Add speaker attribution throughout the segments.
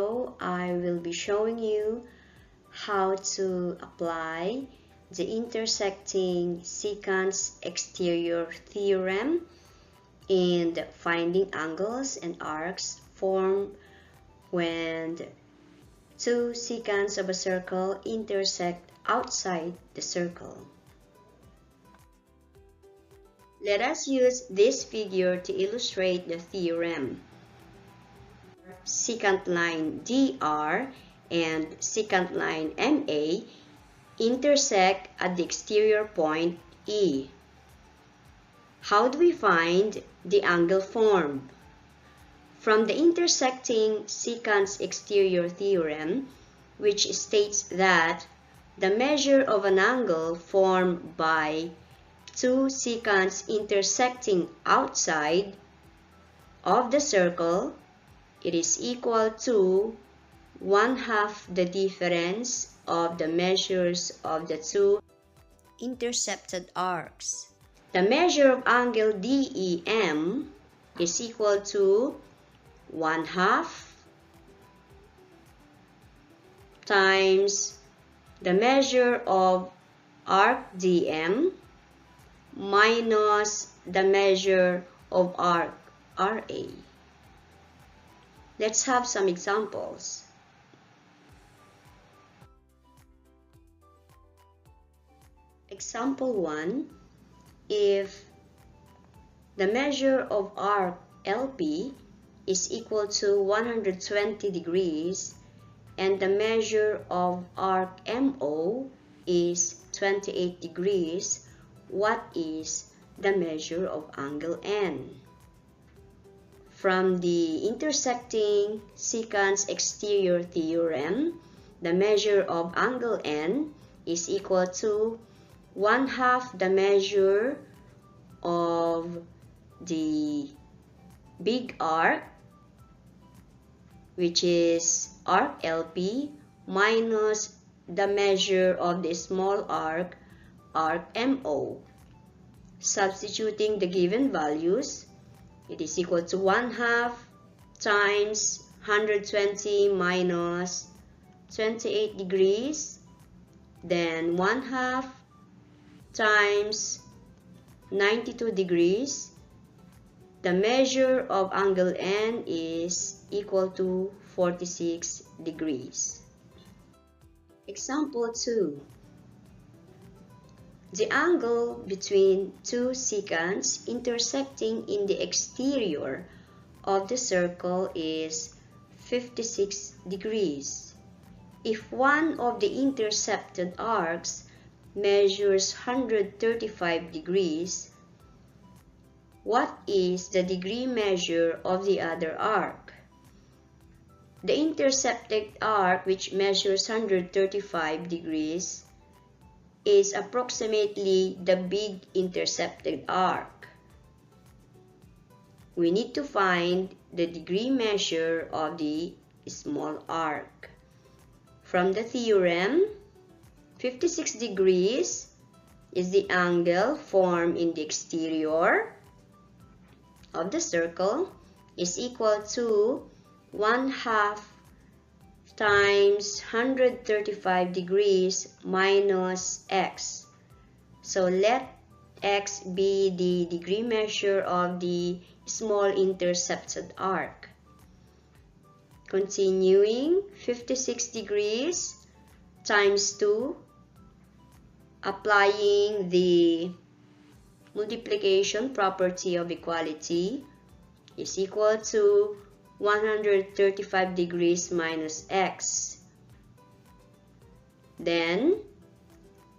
Speaker 1: video, I will be showing you how to apply the intersecting secants exterior theorem in finding angles and arcs formed when two secants of a circle intersect outside the circle. Let us use this figure to illustrate the theorem. Secant line DR and secant line MA intersect at the exterior point E. How do we find the angle formed? From the intersecting secants exterior theorem, which states that the measure of an angle formed by two secants intersecting outside of the circle, it is equal to 1/2 the difference of the measures of the two intercepted arcs. The measure of angle DEM is equal to 1/2 times the measure of arc DM minus the measure of arc RA. Let's have some examples. Example 1. If the measure of arc LP is equal to 120 degrees and the measure of arc MO is 28 degrees, what is the measure of angle N? From the intersecting secants exterior theorem, the measure of angle N is equal to 1/2 the measure of the big arc, which is arc LP, minus the measure of the small arc, arc MO. Substituting the given values, it is equal to 1/2 times 120 minus 28 degrees, then 1/2 times 92 degrees. The measure of angle N is equal to 46 degrees. Example 2. The angle between two secants intersecting in the exterior of the circle is 56 degrees. If one of the intercepted arcs measures 135 degrees, what is the degree measure of the other arc? The intercepted arc, which measures 135 degrees, is approximately the big intercepted arc. We need to find the degree measure of the small arc. From the theorem, 56 degrees is the angle formed in the exterior of the circle, is equal to 1/2 times 135 degrees minus x. So let x be the degree measure of the small intercepted arc. Continuing, 56 degrees times 2, applying the multiplication property of equality, is equal to 135 degrees minus x. Then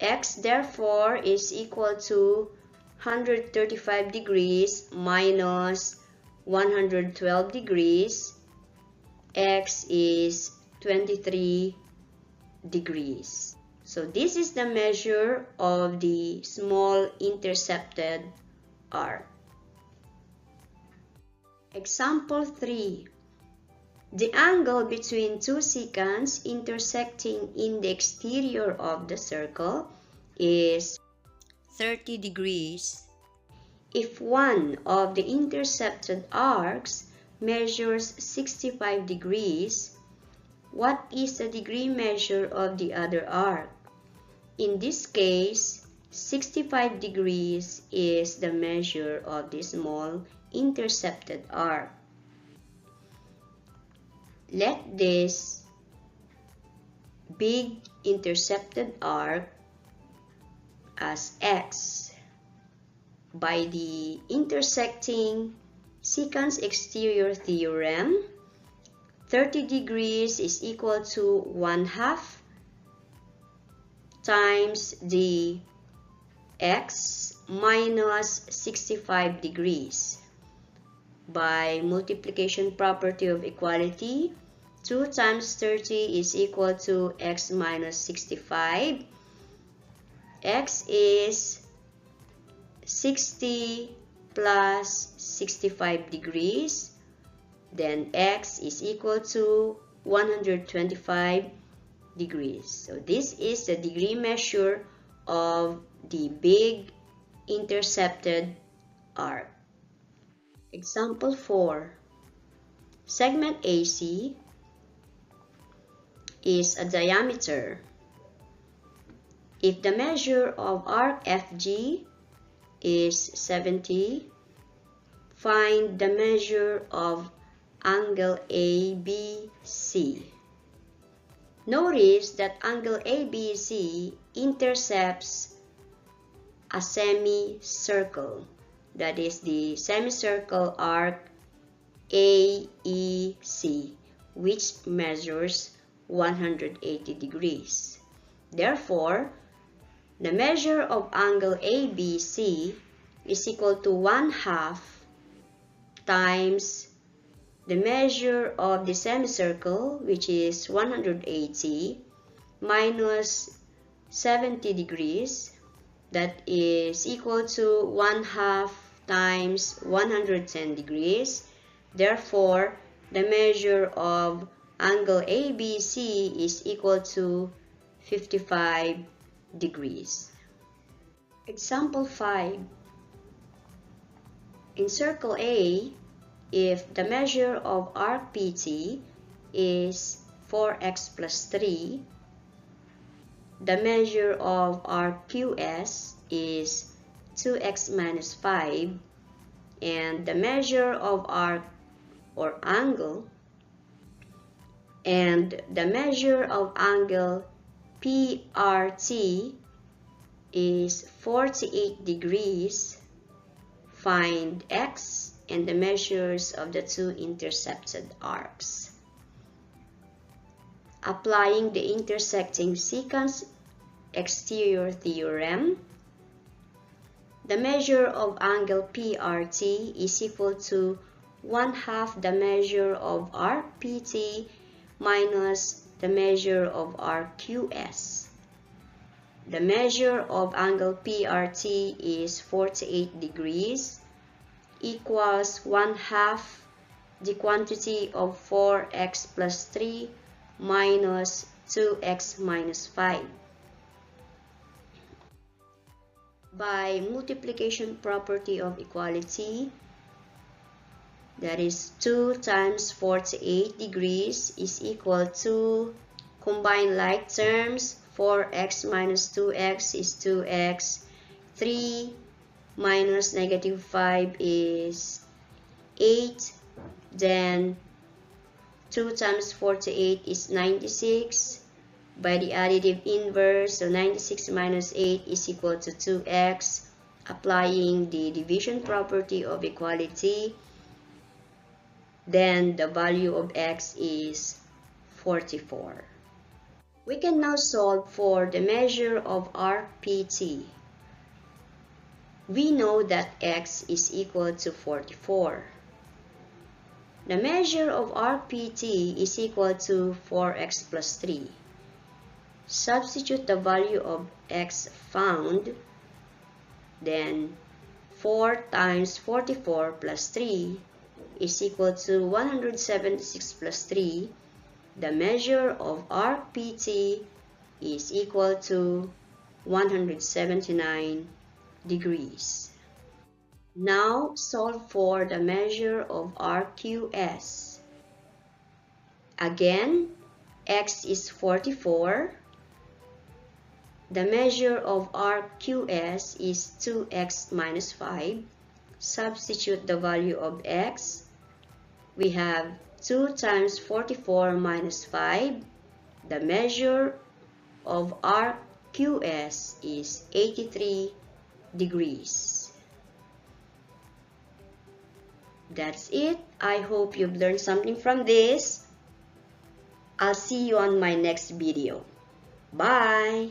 Speaker 1: x therefore is equal to 135 degrees minus 112 degrees. X is 23 degrees. So this is the measure of the small intercepted arc. Example 3. The angle between two secants intersecting in the exterior of the circle is 30 degrees. If one of the intercepted arcs measures 65 degrees, what is the degree measure of the other arc? In this case, 65 degrees is the measure of the small intercepted arc. Let this big intercepted arc as x. By the intersecting secants exterior theorem, 30 degrees is equal to 1/2 times the x minus 65 degrees. By multiplication property of equality, 2 times 30 is equal to x minus 65. X is 60 plus 65 degrees. Then x is equal to 125 degrees. So this is the degree measure of the big intercepted arc. Example 4. Segment AC is a diameter. If the measure of arc FG is 70, find the measure of angle ABC. Notice that angle ABC intercepts a semicircle. That is the semicircle arc AEC, which measures 180 degrees. Therefore, the measure of angle ABC is equal to 1/2 times the measure of the semicircle, which is 180, minus 70 degrees. That is equal to 1/2 times 110 degrees. Therefore, the measure of angle ABC is equal to 55 degrees. Example 5. In circle A, if the measure of arc PT is 4x plus 3, the measure of arc QS is 2x minus 5, and the measure of arc or angle and the measure of angle PRT is 48 degrees, find x and the measures of the two intercepted arcs. Applying the intersecting secants exterior theorem, the measure of angle PRT is equal to 1/2 the measure of arc PT minus the measure of arc QS. The measure of angle PRT is 48 degrees, equals 1/2 the quantity of 4x plus 3 minus 2x minus 5. By multiplication property of equality, that is 2 times 48 degrees is equal to, combine like terms, 4x minus 2x is 2x, 3 minus negative 5 is 8, then 2 times 48 is 96. By the additive inverse, so 96 minus 8 is equal to 2x. Applying the division property of equality, then the value of x is 44. We can now solve for the measure of arc PT. We know that x is equal to 44. The measure of arc PT is equal to 4x plus 3. Substitute the value of x found, then 4 times 44 plus 3 is equal to 176 plus 3. The measure of arc PT is equal to 179 degrees. Now solve for the measure of arc QS. Again, x is 44. The measure of arc QS is 2x minus 5. Substitute the value of x. We have 2 times 44 minus 5. The measure of arc QS is 83 degrees. That's it. I hope you've learned something from this. I'll see you on my next video. Bye!